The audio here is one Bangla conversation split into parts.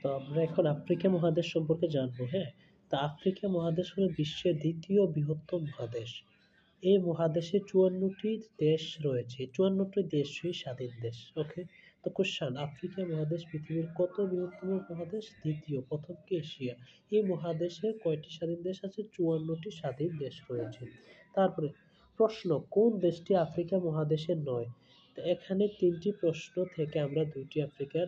তো আমরা এখন আফ্রিকা মহাদেশ সম্পর্কে জানবো, হ্যাঁ? তো আফ্রিকা মহাদেশ হলো বিশ্বের দ্বিতীয় বৃহত্তম মহাদেশ। এই মহাদেশে 54টি দেশ রয়েছে। 54টি দেশই স্বাধীন দেশ। ওকে? তো কোশ্চেন, আফ্রিকা মহাদেশ পৃথিবীর কত বৃহত্তম মহাদেশ? দ্বিতীয়। প্রথম কি এশিয়া। এই মহাদেশে কয়টি স্বাধীন দেশ আছে? 54টি স্বাধীন দেশ রয়েছে। তারপরে প্রশ্ন, কোন দেশটি আফ্রিকা মহাদেশের নয়? তো এখানে 3টি প্রশ্ন থেকে আমরা 2টি আফ্রিকার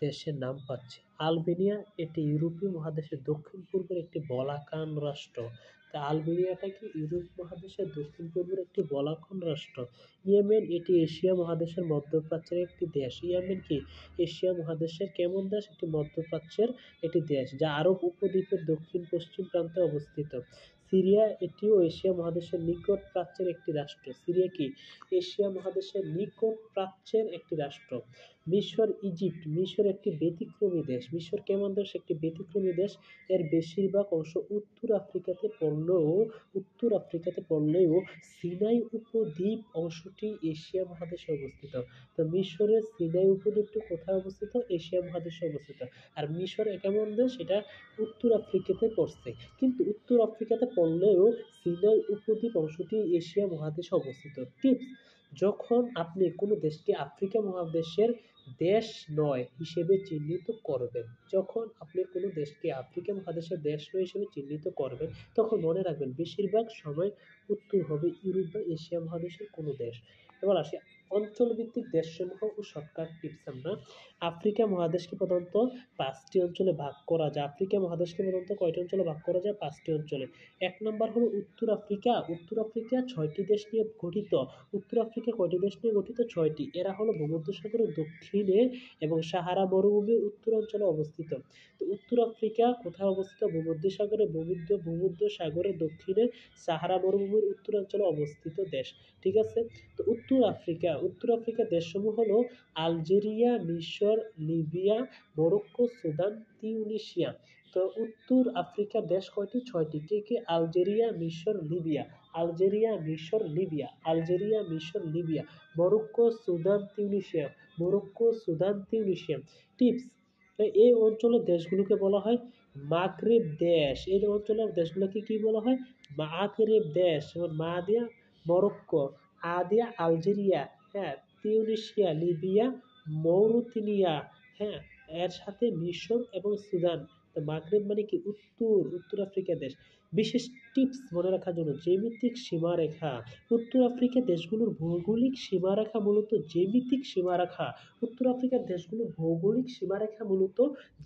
দেশের নাম পাচ্ছি। আলবেনিয়া, এটি ইউরোপীয় মহাদেশের দক্ষিণ-পূর্বের একটি বলাকান রাষ্ট্র। তা আলবেনিয়াটা কি ইউরোপ মহাদেশের দক্ষিণ-পূর্বের একটি বলাকান রাষ্ট্র। ইয়েমেন, এটি এশিয়া মহাদেশের মধ্যপ্রাচ্যের একটি দেশ। ইয়েমেন কি এশিয়া মহাদেশের কেমন দেশ? একটি মধ্যপ্রাচ্যের একটি দেশ, যা আরব উপদ্বীপের দক্ষিণ-পশ্চিম প্রান্তে অবস্থিত। সিরিয়া, এটিও এশিয়া মহাদেশের নিকট প্রাচ্যের একটি রাষ্ট্র। সিরিয়া কি এশিয়া মহাদেশের নিকট প্রাচ্যের একটি রাষ্ট্র। মিশর, ইজিপ্ট, মিশর একটি ব্যতিক্রমী দেশ। মিশর কেমন দেশ? একটি ব্যতিক্রমী দেশ। এর বেশিরভাগ অংশ উত্তর আফ্রিকাতে পড়লেও সিনাই উপদ্বীপ অংশটি এশিয়া মহাদেশে অবস্থিত। তো মিশরের সিনাই উপদ্বীপটি কোথায় অবস্থিত? এশিয়া মহাদেশে অবস্থিত। আর মিশর কেমন দেশ? এটা উত্তর আফ্রিকাতে পড়ছে, কিন্তু উত্তর আফ্রিকাতে পড়লেও সিনাই উপদ্বীপ অংশটি এশিয়া মহাদেশে অবস্থিত। টিপস, যখন আপনি কোনো দেশকে আফ্রিকা মহাদেশের দেশ নয় হিসেবে চিহ্নিত করবেন, যখন আপনি কোনো দেশকে আফ্রিকা মহাদেশের দেশ নয় হিসেবে চিহ্নিত করবেন, তখন মনে রাখবেন বেশিরভাগ সময় উত্তর হবে ইউরোপ বা এশিয়া মহাদেশের কোনো দেশ। এবার আসি অঞ্চলভিত্তিক দেশসমূহ ও শর্টকাট টিপস। আমরা আফ্রিকা মহাদেশকে প্রধানত 5টি অঞ্চলে ভাগ করা যায়। আফ্রিকা মহাদেশকে প্রধানত কয়টি অঞ্চলে ভাগ করা যায়? 5টি অঞ্চলে। 1 নম্বর হলো উত্তর আফ্রিকা। উত্তর আফ্রিকা 6টি দেশ নিয়ে গঠিত। উত্তর আফ্রিকা কয়টি দেশ নিয়ে গঠিত? 6টি। এরা হলো ভূমধ্যসাগরের দক্ষিণে এবং সাহারা মরুভূমির উত্তর অঞ্চলে অবস্থিত। তো উত্তর আফ্রিকা কোথায় অবস্থিত? ভূমধ্যসাগরের দক্ষিণে সাহারা মরুভূমির উত্তর অঞ্চলে অবস্থিত দেশ। ঠিক আছে? তো উত্তর আফ্রিকা দেশসমূহ হলো আলজেরিয়া, মিশর, লিবিয়া, মরক্কো, সুদান, তিউনিসিয়া। তো উত্তর আফ্রিকার দেশ কয়টি? 6টি। কে? আলজেরিয়া, মিশর, লিবিয়া। আলজেরিয়া, মিশর, লিবিয়া। আলজেরিয়া, মিশর, Libya. Morocco, Sudan, Tunisia. Morocco, Sudan, Tunisia. Tips, এই অঞ্চলের দেশগুলোকে বলা হয় মাগরেব দেশ। এই অঞ্চলের দেশগুলোকে কি বলা হয়? মাগরেব দেশ। যেমন মা দিয়া মরক্কো, আ দিয়া আলজেরিয়া, হ্যাঁ, তিউনিসিয়া, লিবিয়া, মৌরিতানিয়া, হ্যাঁ, এর সাথে মিশর এবং সুদান। তো মাগরেব মানে কি উত্তর আফ্রিকা দেশ। বিশেষ টিপস মনে রাখার জন্য, জ্যামিতিক সীমারেখা। উত্তর আফ্রিকা দেশগুলোর ভৌগোলিক সীমারেখা মূলত জ্যামিতিক সীমারেখা। উত্তর আফ্রিকার দেশগুলোর ভৌগোলিক সীমারেখা মূলত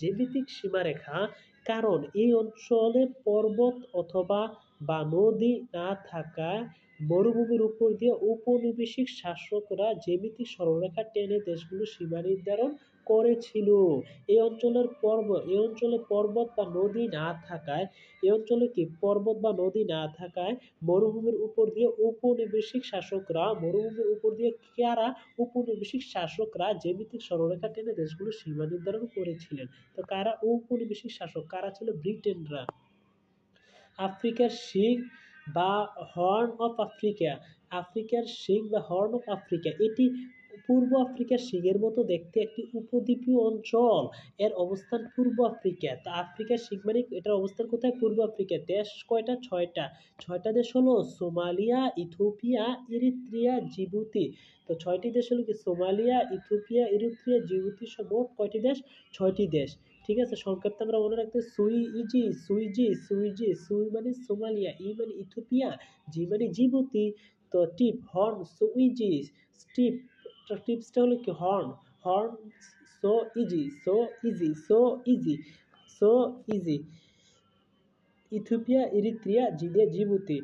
জ্যামিতিক সীমারেখা। কারণ এই অঞ্চলে পর্বত অথবা বা নদী না থাকায় মরুভূমির উপর দিয়ে ঔপনিবেশিক শাসকরা জ্যামিতিক সরলরেখা টেনে দেশগুলোর সীমা নির্ধারণ করেছিল। এই অঞ্চলে পর্বত বা নদী না থাকায় মরুভূমির উপর দিয়ে ঔপনিবেশিক শাসকরা জ্যামিতিক সরলরেখা টেনে দেশগুলোর সীমা নির্ধারণ করেছিলেন। তো কারা ঔপনিবেশিক শাসক? কারা ছিল? ব্রিটেনরা। আফ্রিকার সিং বা হর্ন অফ আফ্রিকা। আফ্রিকার সিং বা হর্ন অফ আফ্রিকা, এটি পূর্ব আফ্রিকার সিংহের মতো দেখতে একটি উপদ্বীপীয় অঞ্চল। এর অবস্থান পূর্ব আফ্রিকা। তা আফ্রিকার সিং মানে এটার অবস্থান কোথায়? পূর্ব আফ্রিকা। দেশ কয়টা? 6টা। 6টা দেশ হলো সোমালিয়া, ইথিওপিয়া, ইরিত্রিয়া, জিবুতি। তো 6টি দেশ হলো কি? Somalia, Ethiopia, Eritrea, Djibouti. মোট কয়টি দেশ? 6টি দেশ। ঠিক আছে? সংক্ষেপটা আমরা মনে রাখতে সুই মানে সোমালিয়া, ই মানে ইথিওপিয়া, জি মানে জিবুতি। তো হর্ন, টিপসটা হলো কি? Horn, so easy. Ethiopia, Eritrea, Djibouti.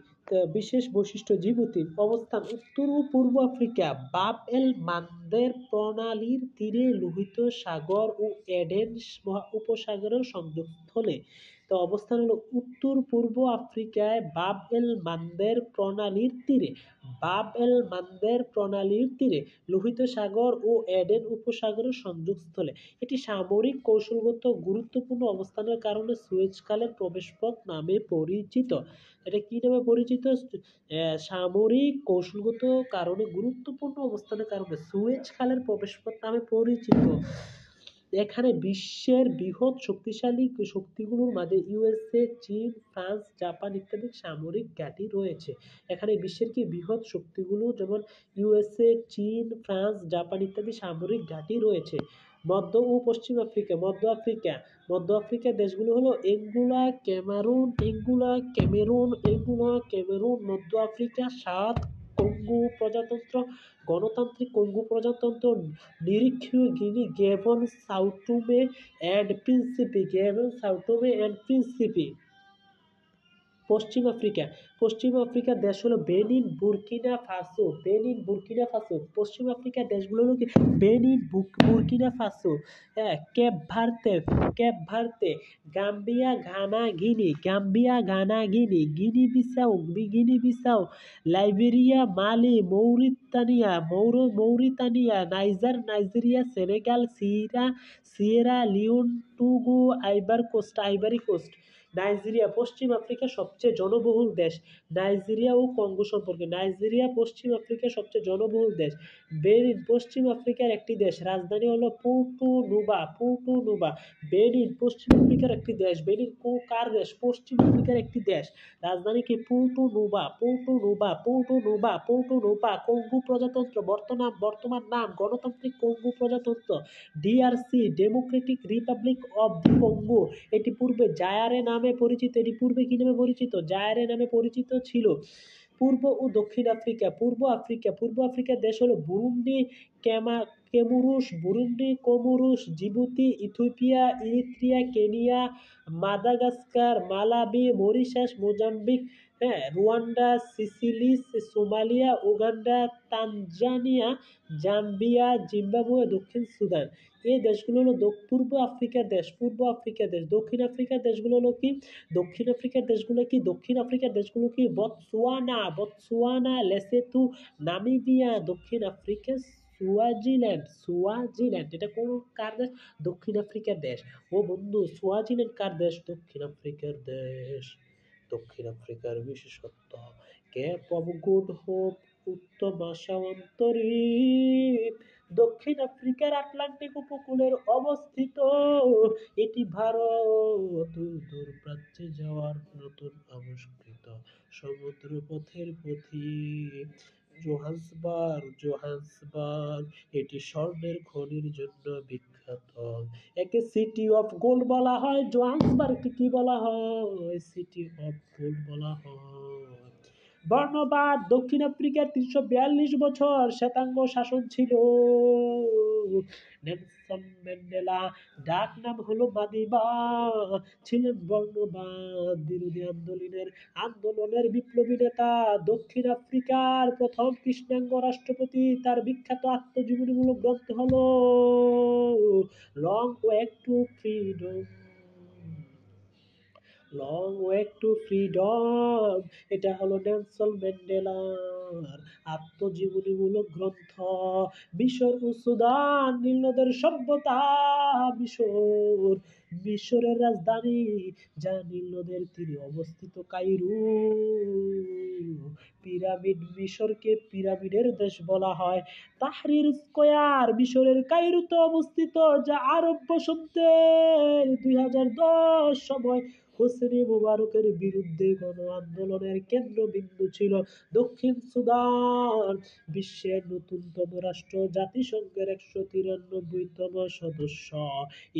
বিশেষ বৈশিষ্ট্য জিবুতি অবস্থান উত্তর ও পূর্ব আফ্রিকা, বাব এল মান্দের প্রণালীর তীরে, লোহিত সাগর ও এডেন উপসাগরের সংযোগস্থলে। তো অবস্থান হলো উত্তর পূর্ব আফ্রিকায় বাব এল মান্দের প্রণালীর তীরে, লোহিত সাগর ও এডেন উপসাগরের সংযোগস্থলে। এটি সামরিক কৌশলগত গুরুত্বপূর্ণ অবস্থানের কারণে সুয়েজ খালের প্রবেশপথ নামে পরিচিত। এটা কি নামে পরিচিত? সামরিক কৌশলগত কারণে গুরুত্বপূর্ণ অবস্থানের কারণে সুয়েজ খালের প্রবেশপথ নামে পরিচিত। এখানে বিশ্বের বৃহৎ শক্তিশালী শক্তিগুলোর মাঝে ইউএসএ, চীন, ফ্রান্স, জাপান ইত্যাদি সামরিক ঘাঁটি রয়েছে। এখানে বিশ্বের কি বৃহৎ শক্তিগুলো যেমন ইউএসএ, চীন, ফ্রান্স, জাপান ইত্যাদি সামরিক ঘাঁটি রয়েছে। মধ্য ও পশ্চিম আফ্রিকা, মধ্য আফ্রিকার দেশগুলো হলো ক্যামেরুন, মধ্য আফ্রিকা, কঙ্গো প্রজাতন্ত্র, গণতান্ত্রিক কঙ্গো প্রজাতন্ত্র, নিরীক্ষীয় গিনি, গ্যাবন, সাউটোমে অ্যান্ড প্রিন্সিপি। পশ্চিম আফ্রিকার দেশ হলো বেনিন, বুর্কিনা ফাসো। পশ্চিম আফ্রিকার দেশগুলো হলো কি বেনিন, বুর্কিনা ফাসো, হ্যাঁ, Cape Verde, Gambia, Guinea Bissau, Liberia, Mali, Mauritania, Nigeria, Senegal, Sierra Leone, Togo, Ivory Coast. Nigeria পশ্চিম আফ্রিকার সবচেয়ে জনবহুল দেশ। নাইজেরিয়া ও কঙ্গো সম্পর্কে। নাইজেরিয়া পশ্চিম আফ্রিকার সবচেয়ে জনবহুল দেশ। বেনিন পশ্চিম আফ্রিকার একটি দেশ, রাজধানী হলো পোর্টো-নোভা। বেনিন পশ্চিম আফ্রিকার একটি দেশ। বেনিন কার দেশ? পশ্চিম আফ্রিকার একটি দেশ, রাজধানী কি? পোর্টো-নোভা। কঙ্গো প্রজাতন্ত্র, বর্তমান নাম গণতান্ত্রিক কঙ্গো প্রজাতন্ত্র। DRC, Democratic Republic of the Congo. এটি পূর্বে জায়ারে নামে পরিচিত। কি নামে পরিচিত? জায়ারে নামে পরিচিত ছিল। পূর্ব ও দক্ষিণ আফ্রিকা। পূর্ব আফ্রিকার দেশ হলো Burundi, Comoros, Djibouti, Ethiopia, Eritrea, Kenya, Madagascar, Malawi, Mauritius, Mozambique, হ্যাঁ, Rwanda, Seychelles, Somalia, Uganda, Tanzania, Zambia, Zimbabwe, দক্ষিণ সুদান। এই দেশগুলো হলো পূর্ব আফ্রিকার দেশ। দক্ষিণ আফ্রিকার দেশগুলো কি? দক্ষিণ আফ্রিকার দেশগুলো কি? বতসোয়ানা, লেসোথো, নামিবিয়া, দক্ষিণ আফ্রিকা, সোয়াজিল্যান্ড। এটা কার দেশ? দক্ষিণ আফ্রিকার দেশ। ও বন্ধু, সোয়াজিল্যান্ড কার দেশ? দক্ষিণ আফ্রিকার দেশ। দক্ষিণ আফ্রিকার বিশেষত্ব, কেপ অব গুড হোপ, উত্তম আশা অন্তরীপ, দক্ষিণ আফ্রিকার আটলান্টিক উপকূলের অবস্থিত। এটি ভারত দূর প্রাচ্যে যাওয়ার নতুন আবিষ্কৃত সমুদ্র পথের পথিক। জোহান্সবার্গ, এটি স্বর্ণের খনির জন্য বিখ্যাত। একে সিটি অফ গোল্ড বলা হয়। জোহান্সবার্গকে কি বলা হয়? সিটি অফ গোল্ড বলা হয়। বর্ণবাদ, দক্ষিণ আফ্রিকার 342 বছর শ্বেতাঙ্গ শাসন ছিল। নেলসন ম্যান্ডেলা, ডাক নাম হলো মাদিবা, ছিলেন বর্ণবাদ বিরোধী আন্দোলনের বিপ্লবী নেতা। দক্ষিণ আফ্রিকার প্রথম কৃষ্ণাঙ্গ রাষ্ট্রপতি। তার বিখ্যাত আত্মজীবনীমূলক গ্রন্থ হলো লং ওয়ে টু ফ্রিডম। এটা হলো নেলসন ম্যান্ডেলার আত্মজীবনীমূলক গ্রন্থ। মিশর ও সুদান, নীল নদের সভ্যতা। মিশরের রাজধানী, যা নীল নদের তীরে অবস্থিত, কায়রো। পিরামিড, মিশরকে পিরামিডের দেশ বলা হয়। তাহরির স্কয়ার, মিশরের কায়রোতে অবস্থিত, যা আরব বসন্তের 2010 সময় হোসনি মুবারকের বিরুদ্ধে গণ আন্দোলনের কেন্দ্রবিন্দু ছিল। দক্ষিণ সুদান বিশ্বের নতুনতম রাষ্ট্র, জাতিসংঘের 193তম সদস্য।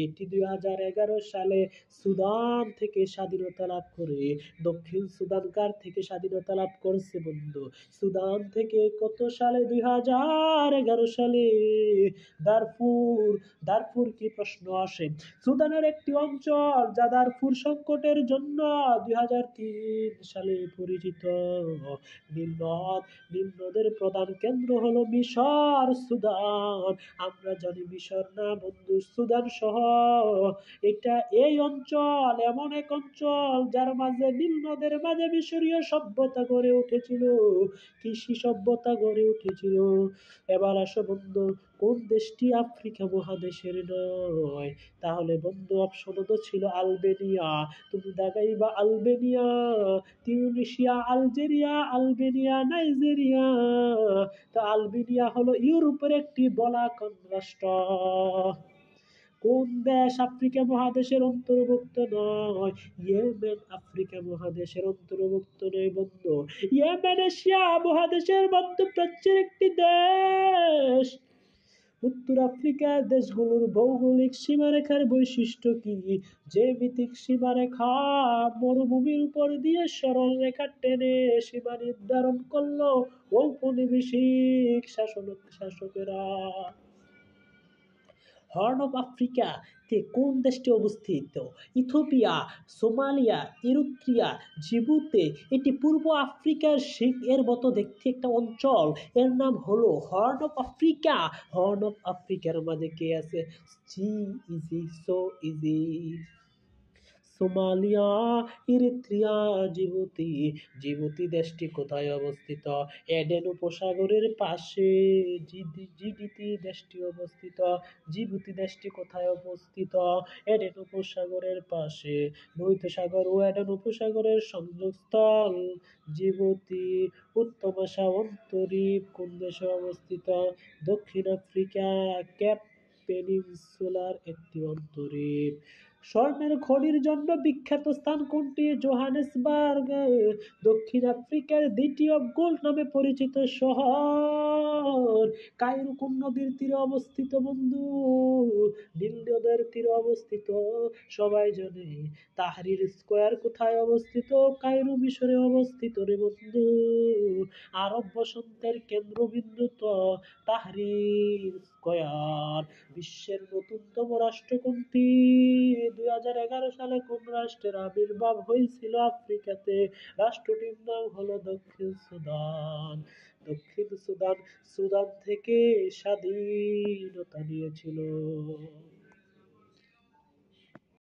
এটি 2011 সালে সুদান থেকে স্বাধীনতা লাভ করে। দক্ষিণ সুদান কার থেকে স্বাধীনতা লাভ করছে বন্ধু? সুদান থেকে। কত সালে? 2011 সালে। দারফুর কি প্রশ্ন আসে? সুদানের একটি অঞ্চল, যা দারফুর সংকটের জন্য 2003 সালে পরিচিত। নীল নদের প্রধান কেন্দ্র হলো মিশর, সুদান। আমরা জানি মিশর না বন্ধু, সুদান সহ। এই অঞ্চল এমন এক অঞ্চল, যার মাঝে নীল নদের মাঝে মিশরীয় সভ্যতা গড়ে উঠেছিল, কৃষি সভ্যতা গড়ে উঠেছিল। এবার আসো বন্ধু, কোন দেশটি আফ্রিকা মহাদেশের নয়? তাহলে বন্ধু অপশন তো ছিল আলবেনিয়া। তুমি দাগাইবা আলবেনিয়া, তিউনিসিয়া, আলবেনিয়া, নাইজেরিয়া। তা আলবেনিয়া হলো ইউরোপের একটি বলাকান রাষ্ট্র। কোন দেশ আফ্রিকা মহাদেশের অন্তর্ভুক্ত নয়? ইয়েমেন আফ্রিকা মহাদেশের অন্তর্ভুক্ত নয় বন্ধু। ইয়েমেন এশিয়া মহাদেশের মধ্যপ্রাচ্যের একটি দেশ। উত্তর আফ্রিকার দেশগুলোর ভৌগোলিক সীমারেখার বৈশিষ্ট্য কি? জ্যামিতিক সীমারেখা মরুভূমির উপর দিয়ে সরল রেখা টেনে সীমা নির্ধারণ করলো ঔপনিবেশিক শাসকেরা। হর্ন অফ আফ্রিকা তে কোন দেশটি অবস্থিত? Ethiopia, Somalia, Eritrea, Djibouti. এটি পূর্ব আফ্রিকার এর মতো দেখতে একটা অঞ্চল। এর নাম হলো horn of Africa. Horn of আফ্রিকার মাঝে কে আছে? Easy, so easy. Somalia, Eritrea, Djibouti. Djibouti দেশটি কোথায় অবস্থিত? এডেন উপসাগরের পাশে জিবুতি দেশটি অবস্থিত। জিবুতি দেশটি কোথায় অবস্থিত? এডেন উপসাগরের পাশে। লোহিত সাগর ও এডেন উপসাগরের সংযোগস্থল জিবুতি। উত্তর অন্তরীপ কোন দেশে অবস্থিত? দক্ষিণ আফ্রিকা। ক্যাপ পেনিনসুলার একটি অন্তরীপ। স্বর্ণের খনির জন্য বিখ্যাত স্থান কোনটি? জোহানেসবার্গ। দক্ষিণ আফ্রিকার দ্বিতীয় গোল্ড নামে পরিচিত শহর কায়রো কোন নদীর তীরে অবস্থিত বন্ধু? নীল নদের তীরে অবস্থিত। সবাই জানে। তাহরির স্কোয়ার কোথায় অবস্থিত? কায়রো মিশরে অবস্থিত রে বন্ধু। আরব বসন্তের কেন্দ্রবিন্দু তো তাহরির স্কোয়ার। বিশ্বের নতুনতম রাষ্ট্র কোনটি? 2011 সালে কোন রাষ্ট্রের আবির্ভাব হয়েছিল আফ্রিকাতে? রাষ্ট্রটির নাম হলো দক্ষিণ সুদান। দক্ষিণ সুদান সুদান থেকে স্বাধীনতা নিয়েছিল।